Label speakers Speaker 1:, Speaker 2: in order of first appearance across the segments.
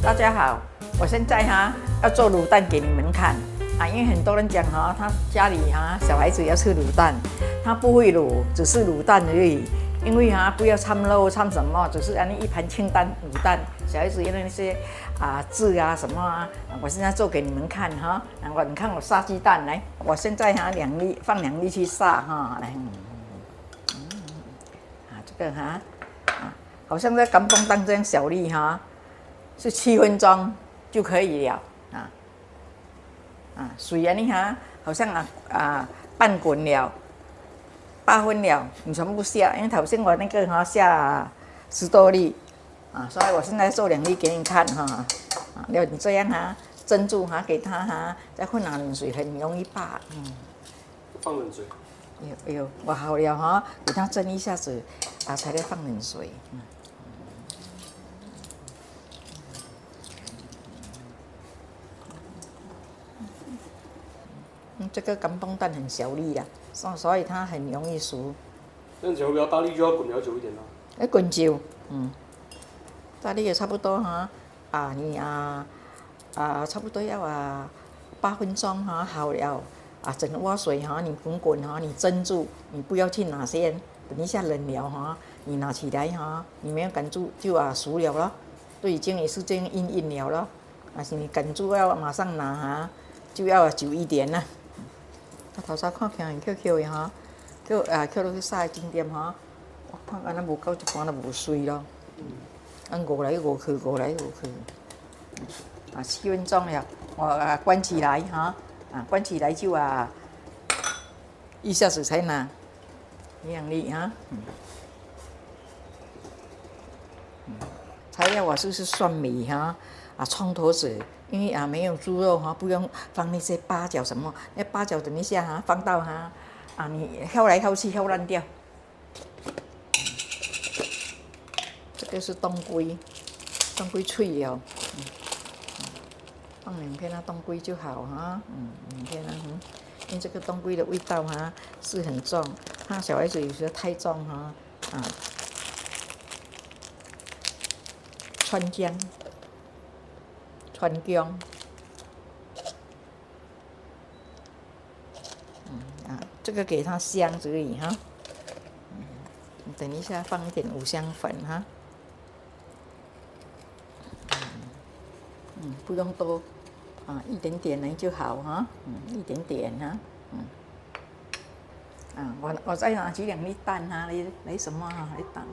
Speaker 1: 大家好，我现在要做卤蛋给你们看因为很多人讲他家里小孩子要吃卤蛋，他不会卤，只是卤蛋而已。因为不要掺肉掺什么，只是一盘清淡卤蛋。小孩子因为那些汁什么我现在做给你们看你看我杀鸡蛋来，我现在放2粒去杀来，这个好像在干崩蛋这样小粒是7分钟就可以了水好像半滚了，8分了，你全部下，因为头先我那个下10多粒所以我现在做2粒给你看你这样蒸住给它再混冷水，很容易拔。
Speaker 2: 放冷水。
Speaker 1: 有，我好了给它蒸一下子才来放冷水。这个干崩蛋很小粒的，所以它很容易熟。
Speaker 2: 这样脚比较大力就要滚比较久一点了。
Speaker 1: 要滚久，大力也差不多你差不多要8分钟好了整个锅水你滚你蒸住，你不要去拿先，等一下冷了你拿起来你没有赶住就熟了咯，都已经也是这样硬了咯。但是你赶住要马上拿就要久一点啦。头先看起来很 Q 的Q 落去晒1点我看安那无够一半就无水咯。5来5去，5来5去，7分钟了，我关起来关起来就一下子才拿2粒材料我是蒜米葱头子。因为没有猪肉不用放那些八角什么，那八角等一下放到你挑来挑去挑烂掉。这个是冬龟，冬龟脆了，放2片冬龟就好2片因为这个冬龟的味道是很重，怕小孩子有时候太重川姜。川姜，这个给它香而已等一下放一点五香粉不用多一点点呢就好一点点我再拿几2粒蛋来什么来打。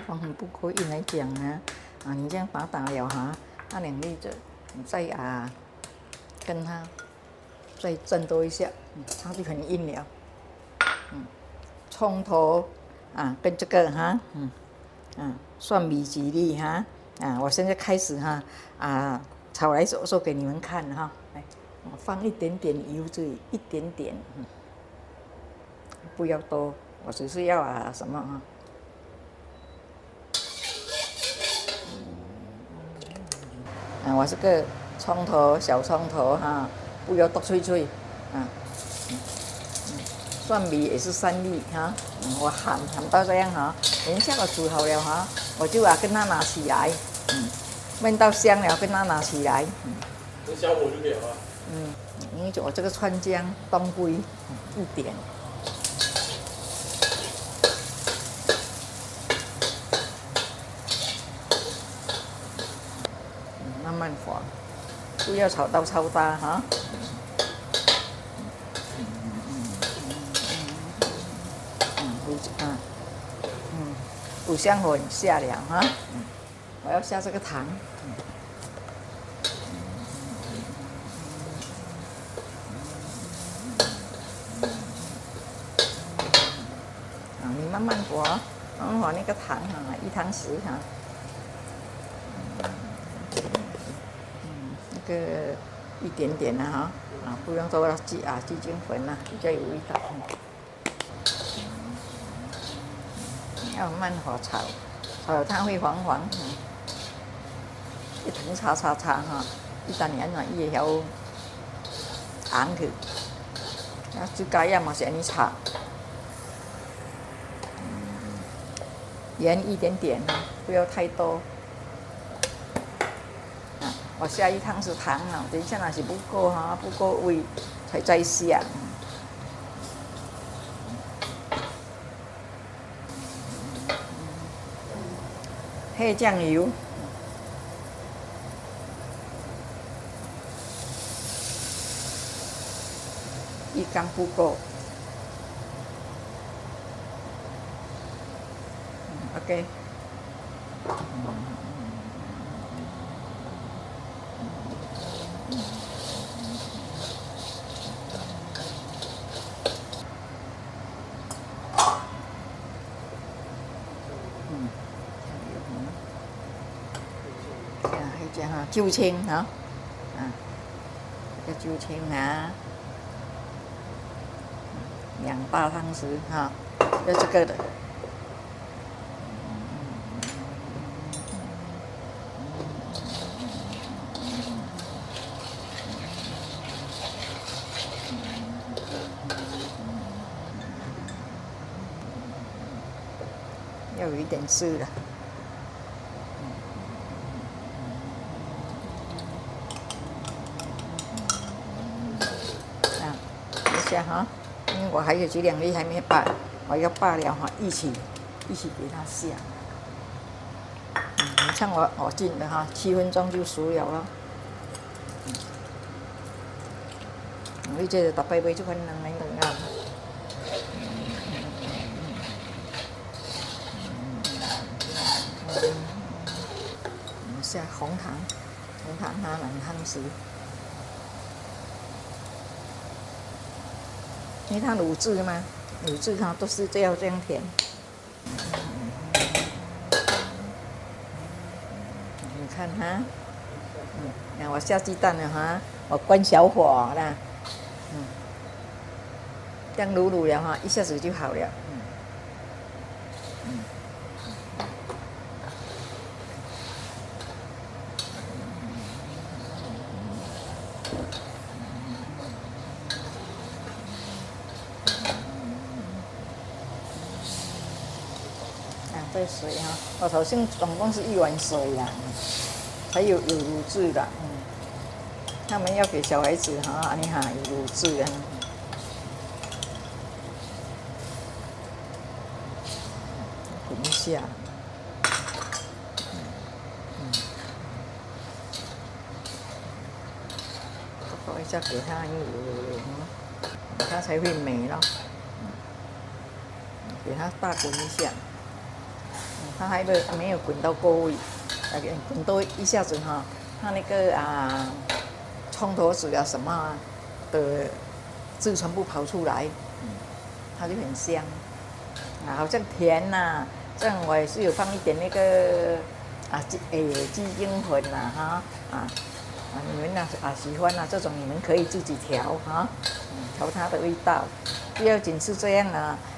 Speaker 1: 从很不过瘾来讲你这样把它打了那2粒子，你再跟它再蒸多一下，它就很硬了。葱头跟这个蒜米几粒我现在开始炒来做给你们看来，我放一点点油这里，一点点，不要多，我只是要什么我这个葱头小葱头不要剁脆脆蒜米也是3粒我หั่到这样等一下我煮好了我就跟它拿起来焖到香了跟它拿起来
Speaker 2: 跟小火就可以了
Speaker 1: 因为我这个川姜冬龟一点慢慢滑，不要炒到超大五香粉下了我要下这个糖你慢慢滑，慢慢滑那个糖1汤匙那个一点点不用多了鸡精粉比较有味道要慢火炒，炒它会黄黄一藤叉伊等下安怎伊会晓红去。啊，指甲液嘛是安尼擦，盐一点点啊，不要太多。啊，我下一汤匙糖啊，等一下若是不够哈，不够味才再下。黑酱油。一缸不够，OK。还这哈，酒青哈，这个酒青啊。2大汤匙哈，要这个的。要有一点汁的。等一下哈。因为我还有几两粒还没拌，我要拌了哈，一起给它下。你看我进的哈，7分钟就熟了咯。你这大摆买这款人来弄啊。下红糖它2汤匙。因为它卤制嘛，卤制它都是这样甜。你看哈，那我下鸡蛋了哈，我关小火啦，这样卤了哈，一下子就好了。这水哈，我首先总共是1碗水呀，才有卤制的。他们要给小孩子哈，你哈有卤制的。滚一下。搞一下给它有，它才会美咯。给它大滚一下。它还没有滚到够位，滚多一下子哈，它那个葱头子啊什么的汁全部跑出来，它就很香。好像甜呐，这样我也是有放一点那个鸡精粉呐哈你们喜欢这种你们可以自己调哈，调它的味道。不要仅是这样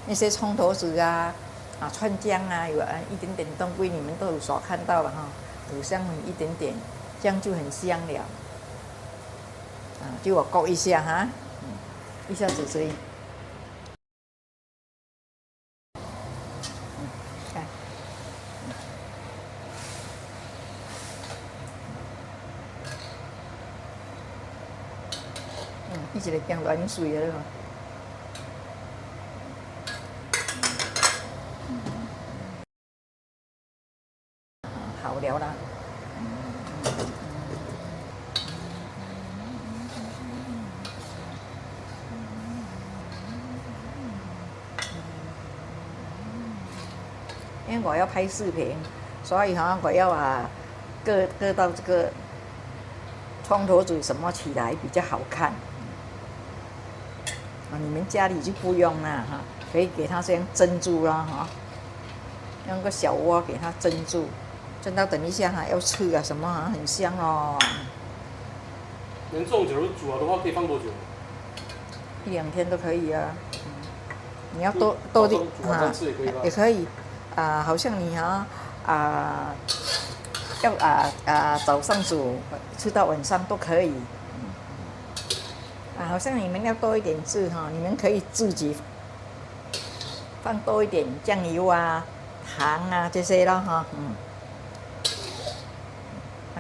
Speaker 1: 那些葱头子川姜有一点点东归，你们都有所看到了哈，五香粉一点点，这样就很香了。就我勾一下哈，一下子可以。看，一直来姜软水了。好了啦。因为我要拍视频，所以我要割到这个葱头子什么起来比较好看。你们家里就不用啦可以给它这样蒸住啦用个小锅给它蒸住，蒸到等一下要吃什么很香哦。
Speaker 2: 能这种假如煮好的话，可以放多久
Speaker 1: ？1、2天都可以啊。你要多的
Speaker 2: 晚上吃也可以吧？
Speaker 1: 也可以好像你要早上煮，吃到晚上都可以。好像你们要多一点汁哈，你们可以自己放多一点酱油啊、糖啊这些咯哈，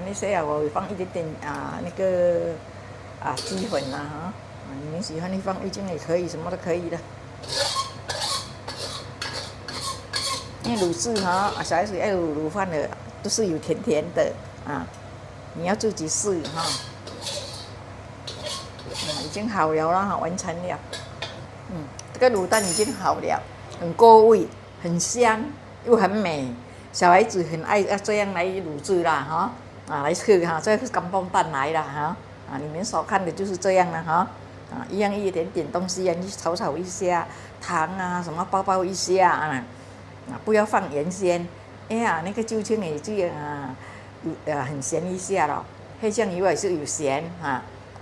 Speaker 1: 那些我会放一点点那个鸡粉哈，你们喜欢你放味精也可以，什么都可以的。因为卤汁小孩子要有卤饭的，都是有甜甜的你要自己试哈。已经好了啦，完成了。这个卤蛋已经好了，很过味，很香，又很美。小孩子很爱这样来卤汁啦，来吃这是甘榜蛋来了你们所看的就是这样了一样一点点东西你炒炒一下，糖什么包一下不要放盐先。哎呀，那个椒青也这样很咸一下了，黑酱油也是有咸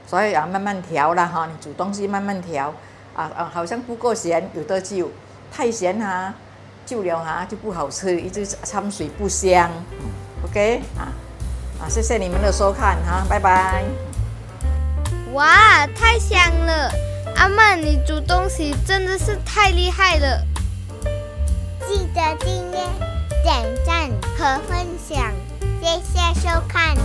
Speaker 1: 所以慢慢调啦你煮东西慢慢调好像不够咸有的就太咸就了就不好吃，一直掺水不香。OK 谢谢你们的收看拜拜。
Speaker 3: 哇，太香了！阿曼，你煮东西真的是太厉害了。
Speaker 4: 记得订阅、点赞和分享，谢谢收看。